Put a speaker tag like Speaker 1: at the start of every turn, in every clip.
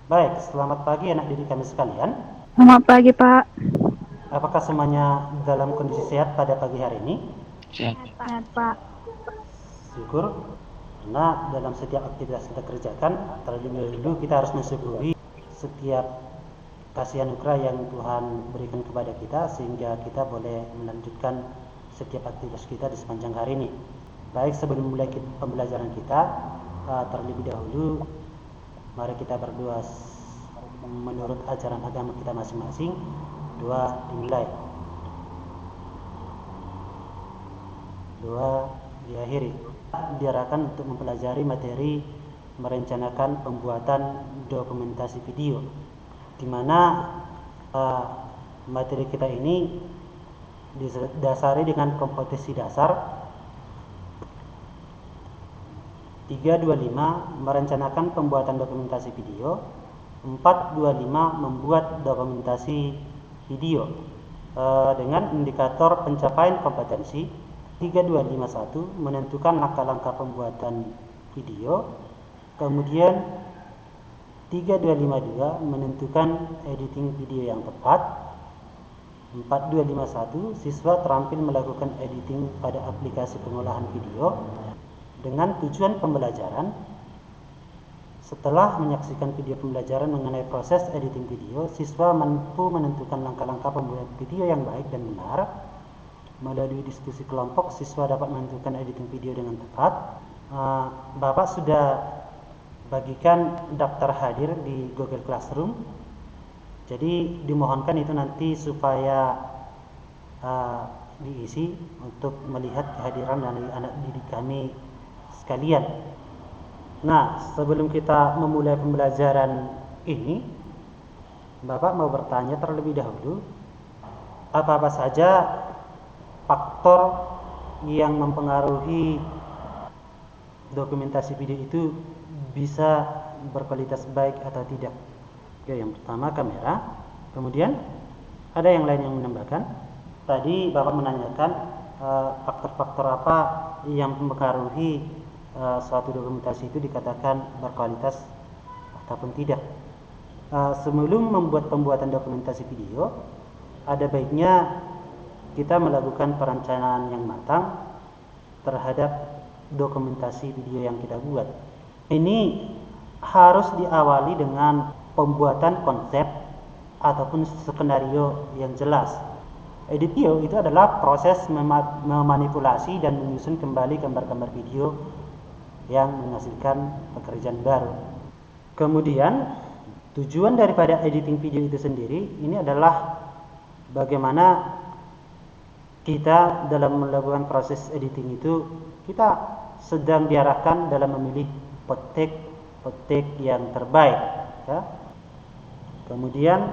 Speaker 1: Baik, selamat pagi anak didik kami sekalian.
Speaker 2: Selamat pagi, Pak.
Speaker 1: Apakah semuanya dalam kondisi sehat pada pagi hari ini?
Speaker 3: Sehat.
Speaker 2: Sehat, Pak.
Speaker 1: Syukur, karena dalam setiap aktivitas kita kerjakan, terlebih dahulu kita harus mensyukuri setiap kasih anugerah yang Tuhan berikan kepada kita, sehingga kita boleh melanjutkan setiap aktivitas kita di sepanjang hari ini. Baik, sebelum mulai pembelajaran kita, terlebih dahulu mari kita berdoa menurut ajaran agama kita masing-masing. Doa dimulai, doa diakhiri. Diarahkan untuk mempelajari materi merencanakan pembuatan dokumentasi video, di mana materi kita ini didasari dengan kompetensi dasar 325 merencanakan pembuatan dokumentasi video, 425 membuat dokumentasi video dengan indikator pencapaian kompetensi, 3251 menentukan langkah-langkah pembuatan video, kemudian 3252 menentukan editing video yang tepat, 4251 siswa terampil melakukan editing pada aplikasi pengolahan video. Dengan tujuan pembelajaran, setelah menyaksikan video pembelajaran mengenai proses editing video, siswa mampu menentukan langkah-langkah pembuatan video yang baik dan benar. Melalui diskusi kelompok, siswa dapat menentukan editing video dengan tepat. Bapak sudah bagikan daftar hadir di Google Classroom, jadi dimohonkan itu nanti supaya diisi untuk melihat kehadiran dari anak didik kami sekalian. Nah, sebelum kita memulai pembelajaran ini, Bapak mau bertanya terlebih dahulu, apa-apa saja faktor yang mempengaruhi dokumentasi video itu bisa berkualitas baik atau tidak? Oke, yang pertama kamera, kemudian ada yang lain yang menambahkan. Tadi Bapak menanyakan faktor-faktor apa yang mempengaruhi suatu dokumentasi itu dikatakan berkualitas ataupun tidak. Sebelum membuat pembuatan dokumentasi video, ada baiknya kita melakukan perencanaan yang matang terhadap dokumentasi video yang kita buat. Ini harus diawali dengan pembuatan konsep ataupun skenario yang jelas. Edit video itu adalah proses memanipulasi dan menyusun kembali gambar-gambar video yang menghasilkan pekerjaan baru. Kemudian tujuan daripada editing video itu sendiri ini adalah bagaimana kita dalam melakukan proses editing itu kita sedang diarahkan dalam memilih petik yang terbaik, ya. Kemudian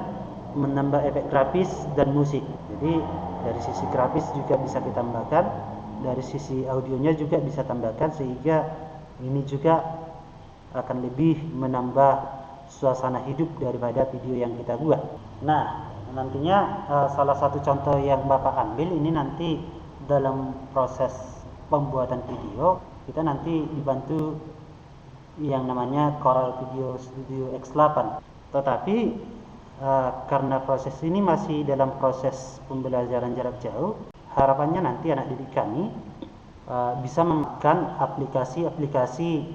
Speaker 1: menambah efek grafis dan musik. Jadi dari sisi grafis juga bisa kita tambahkan, dari sisi audionya juga bisa tambahkan, sehingga ini juga akan lebih menambah suasana hidup daripada video yang kita buat. Nah, nantinya salah satu contoh yang Bapak ambil ini nanti dalam proses pembuatan video kita nanti dibantu yang namanya Corel Video Studio X8. Tetapi karena proses ini masih dalam proses pembelajaran jarak jauh, harapannya nanti anak didik kami bisa memakai aplikasi-aplikasi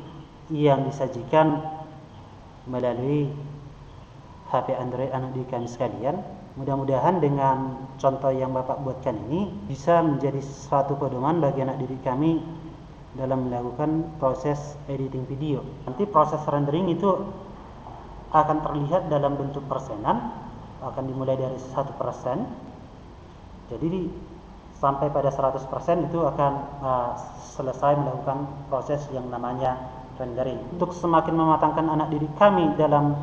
Speaker 1: yang disajikan melalui HP Android anak didik kami sekalian. Mudah-mudahan dengan contoh yang Bapak buatkan ini bisa menjadi suatu pedoman bagi anak didik kami dalam melakukan proses editing video. Nanti proses rendering itu akan terlihat dalam bentuk persenan, akan dimulai dari 1%. Jadi sampai pada 100% itu akan selesai melakukan proses yang namanya rendering. Untuk semakin mematangkan anak didik kami dalam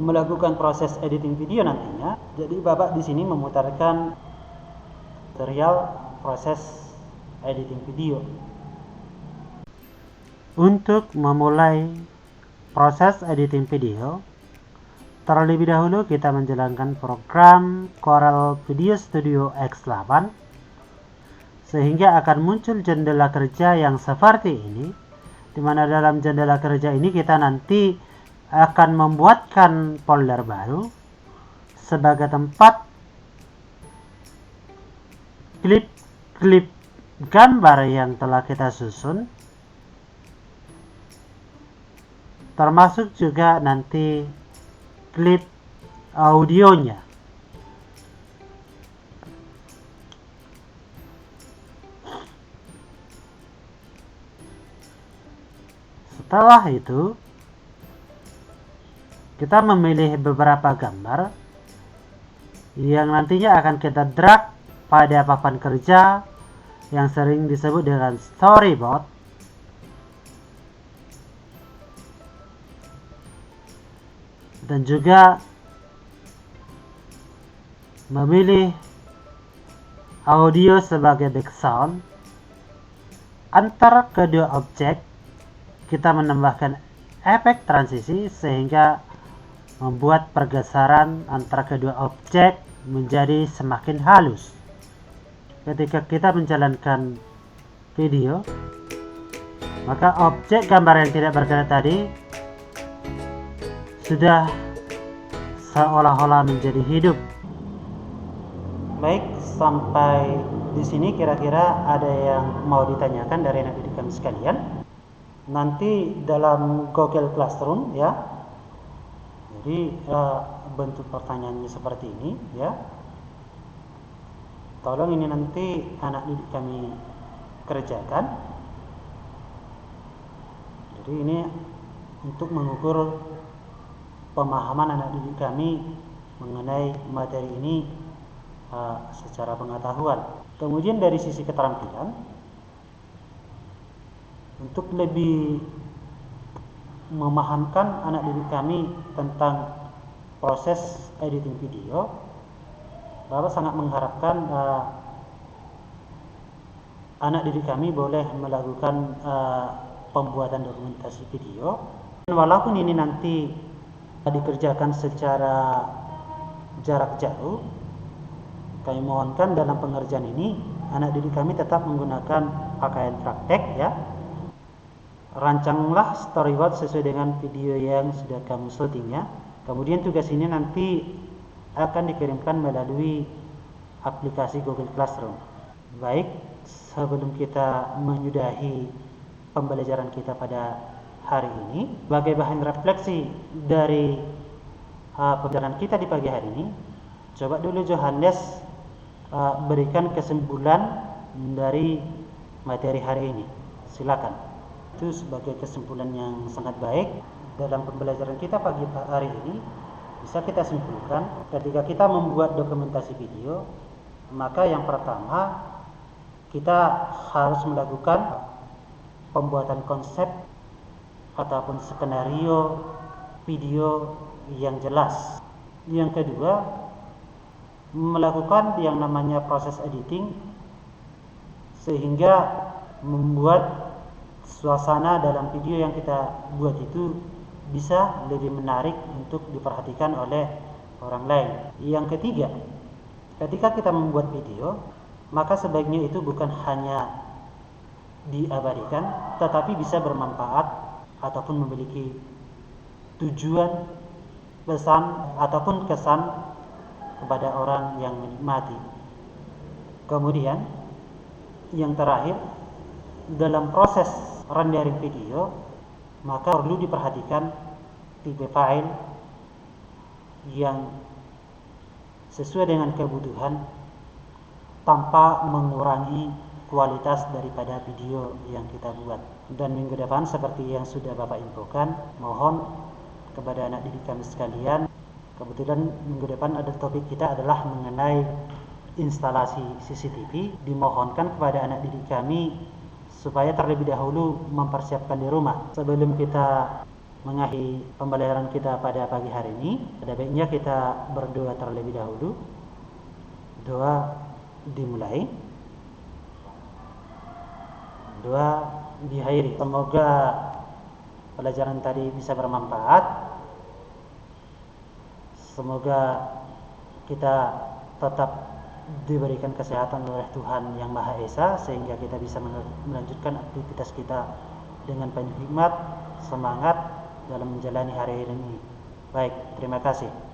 Speaker 1: melakukan proses editing video nantinya, jadi Bapak di sini memutarkan tutorial proses editing video. Untuk memulai proses editing video, terlebih dahulu kita menjalankan program Corel Video Studio X8, sehingga akan muncul jendela kerja yang seperti ini, di mana dalam jendela kerja ini kita nanti akan membuatkan folder baru sebagai tempat klip-klip gambar yang telah kita susun, termasuk juga nanti klip audionya. Setelah itu, kita memilih beberapa gambar yang nantinya akan kita drag pada papan kerja yang sering disebut dengan storyboard. Dan juga memilih audio sebagai background. Antara kedua objek kita menambahkan efek transisi sehingga membuat pergeseran antara kedua objek menjadi semakin halus. Ketika kita menjalankan video, maka objek gambar yang tidak bergerak tadi sudah seolah-olah menjadi hidup. Baik, sampai di sini kira-kira ada yang mau ditanyakan dari anak didik kami sekalian. Nanti dalam Google Classroom ya. Jadi bentuk pertanyaannya seperti ini ya. Tolong ini nanti anak didik kami kerjakan. Jadi ini untuk mengukur pemahaman anak didik kami mengenai materi ini secara pengetahuan. Kemudian dari sisi keterampilan, untuk lebih memahamkan anak didik kami tentang proses editing video, Bapak sangat mengharapkan anak didik kami boleh melakukan pembuatan dokumentasi video. Walaupun ini nanti dikerjakan secara jarak jauh, kami mohonkan dalam pengerjaan ini anak didik kami tetap menggunakan pakaian praktek ya. Rancanglah storyboard sesuai dengan video yang sudah kamu syuting ya. Kemudian tugas ini nanti akan dikirimkan melalui aplikasi Google Classroom. Baik, sebelum kita menyudahi pembelajaran kita pada hari ini, sebagai bahan refleksi dari pembelajaran kita di pagi hari ini, coba dulu Johannes berikan kesimpulan dari materi hari ini. Silakan. Itu sebagai kesimpulan yang sangat baik dalam pembelajaran kita pagi hari ini. Bisa kita simpulkan ketika kita membuat dokumentasi video, maka yang pertama kita harus melakukan pembuatan konsep ataupun skenario video yang jelas. Yang kedua, melakukan yang namanya proses editing sehingga membuat suasana dalam video yang kita buat itu bisa lebih menarik untuk diperhatikan oleh orang lain. Yang ketiga, ketika kita membuat video, maka sebaiknya itu bukan hanya diabadikan, tetapi bisa bermanfaat ataupun memiliki tujuan, pesan ataupun kesan kepada orang yang menikmati. Kemudian yang terakhir, dalam proses rendering video, maka perlu diperhatikan tipe file yang sesuai dengan kebutuhan tanpa mengurangi kualitas daripada video yang kita buat. Dan minggu depan seperti yang sudah Bapak infokan, mohon kepada anak didik kami sekalian, kebetulan minggu depan ada topik kita adalah mengenai instalasi CCTV. Dimohonkan kepada anak didik kami supaya terlebih dahulu mempersiapkan di rumah. Sebelum kita mengakhiri pembelajaran kita pada pagi hari ini, ada baiknya kita berdoa terlebih dahulu. Doa dimulai, doa diakhiri. Semoga pelajaran tadi bisa bermanfaat. Semoga kita tetap diberikan kesehatan oleh Tuhan Yang Maha Esa sehingga kita bisa melanjutkan aktivitas kita dengan penuh hikmat, semangat, dalam menjalani hari-hari ini. Baik, terima kasih.